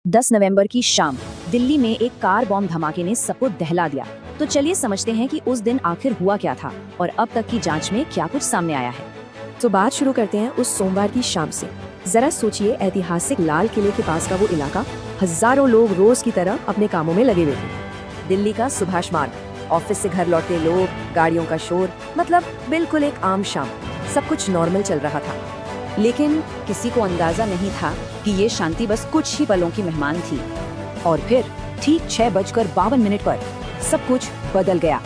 10 नवंबर की शाम दिल्ली में एक कार बॉम्ब धमाके ने सबको दहला दिया। तो चलिए समझते हैं कि उस दिन आखिर हुआ क्या था और अब तक की जांच में क्या कुछ सामने आया है। तो बात शुरू करते हैं उस सोमवार की शाम से। जरा सोचिए, ऐतिहासिक लाल किले के पास का वो इलाका, हजारों लोग रोज की तरह अपने कामों में लगे हुए थे। दिल्ली का सुभाष मार्ग, ऑफिस से घर लौटते लोग, गाड़ियों का शोर, मतलब बिल्कुल एक आम शाम। सब कुछ नॉर्मल चल रहा था, लेकिन किसी को अंदाजा नहीं था कि ये शांति बस कुछ ही पलों की मेहमान थी। और फिर ठीक 6:52 पर सब कुछ बदल गया।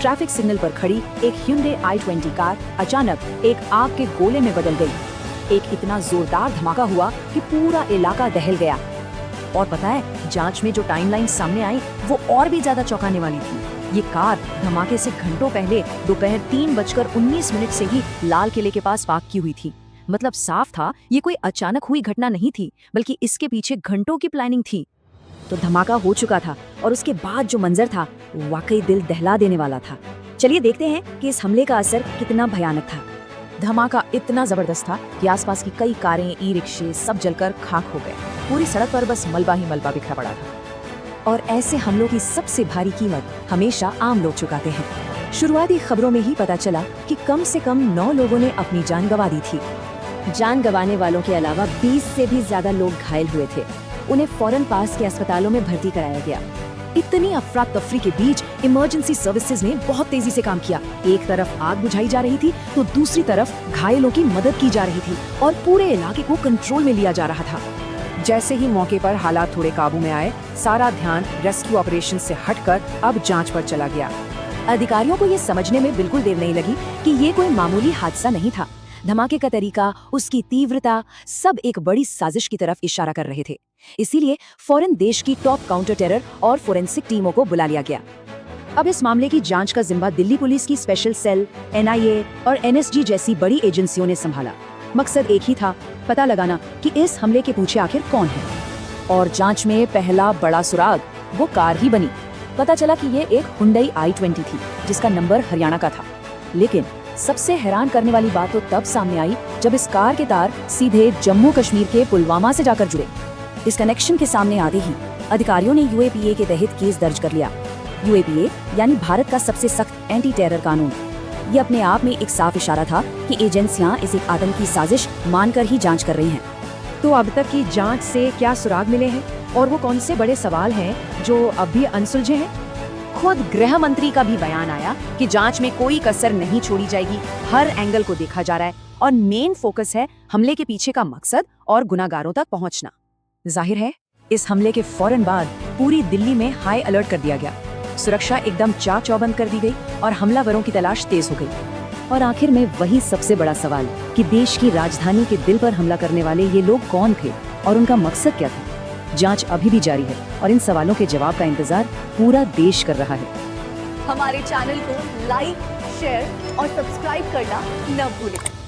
ट्रैफिक सिग्नल पर खड़ी एक Hyundai i20 कार अचानक एक आग के गोले में बदल गई। एक इतना जोरदार धमाका हुआ कि पूरा इलाका दहल गया। और पता है, जांच में जो टाइमलाइन सामने आई वो और भी ज्यादा चौंकाने वाली थी। ये कार धमाके से घंटों पहले दोपहर 3:19 से ही लाल किले के पास पार्क की हुई थी। मतलब साफ था, ये कोई अचानक हुई घटना नहीं थी, बल्कि इसके पीछे घंटों की प्लानिंग थी। तो धमाका हो चुका था और उसके बाद जो मंजर था वाकई दिल दहला देने वाला था। चलिए देखते हैं कि इस हमले का असर कितना भयानक था। धमाका इतना जबरदस्त था कि आसपास की कई कारें, ई रिक्शे सब जलकर खाक हो गए। पूरी सड़क पर बस मलबा ही मलबा बिखरा पड़ा था। और ऐसे हमलों की सबसे भारी कीमत हमेशा आम लोग चुकाते हैं। शुरुआती खबरों में ही पता चला कि कम से कम 9 लोगों ने अपनी जान गंवा दी थी। जान गंवाने वालों के अलावा 20 से भी ज्यादा लोग घायल हुए थे। उन्हें फौरन पास के अस्पतालों में भर्ती कराया गया। इतनी अफरा तफरी के बीच इमरजेंसी सर्विसेज ने बहुत तेजी से काम किया। एक तरफ आग बुझाई जा रही थी तो दूसरी तरफ घायलों की मदद की जा रही थी और पूरे इलाके को कंट्रोल में लिया जा रहा था। जैसे ही मौके पर हालात थोड़े काबू में आए, सारा ध्यान रेस्क्यू ऑपरेशन से हटकर अब जांच पर चला गया। अधिकारियों को ये समझने में बिल्कुल देर नहीं लगी कि ये कोई मामूली हादसा नहीं था। धमाके का तरीका, उसकी तीव्रता, सब एक बड़ी साजिश की तरफ इशारा कर रहे थे। इसीलिए फौरन देश की टॉप काउंटर टेरर और फोरेंसिक टीमों को बुला लिया गया। अब इस मामले की जांच का जिम्मा दिल्ली पुलिस की स्पेशल सेल, NIA और NSG जैसी बड़ी एजेंसियों ने संभाला। मकसद एक ही था, पता लगाना कि इस हमले के पीछे आखिर कौन है। और जांच में पहला बड़ा सुराग वो कार ही बनी। पता चला कि ये एक Hyundai i20 थी, जिसका नंबर हरियाणा का था। लेकिन सबसे हैरान करने वाली बात तो तब सामने आई जब इस कार के तार सीधे जम्मू कश्मीर के पुलवामा से जाकर जुड़े। इस कनेक्शन के सामने आते ही अधिकारियों ने UAPA के तहत केस दर्ज कर लिया। UAPA यानी भारत का सबसे सख्त एंटी टेरर कानून। ये अपने आप में एक साफ इशारा था कि एजेंसियां इसे एक आतंकी साजिश मानकर ही जांच कर रही हैं। तो अब तक की जांच से क्या सुराग मिले हैं और वो कौन से बड़े सवाल हैं जो अब भी अनसुलझे हैं? खुद गृह मंत्री का भी बयान आया कि जांच में कोई कसर नहीं छोड़ी जाएगी। हर एंगल को देखा जा रहा है और मेन फोकस है हमले के पीछे का मकसद और गुनाहगारों तक पहुंचना। जाहिर है, इस हमले के फौरन बाद पूरी दिल्ली में हाई अलर्ट कर दिया गया। सुरक्षा एकदम चाक चौबंद कर दी गई और हमलावरों की तलाश तेज हो गई। और आखिर में वही सबसे बड़ा सवाल कि देश की राजधानी के दिल पर हमला करने वाले ये लोग कौन थे और उनका मकसद क्या था। जांच अभी भी जारी है और इन सवालों के जवाब का इंतजार पूरा देश कर रहा है। हमारे चैनल को लाइक, शेयर और सब्सक्राइब करना न भूलें।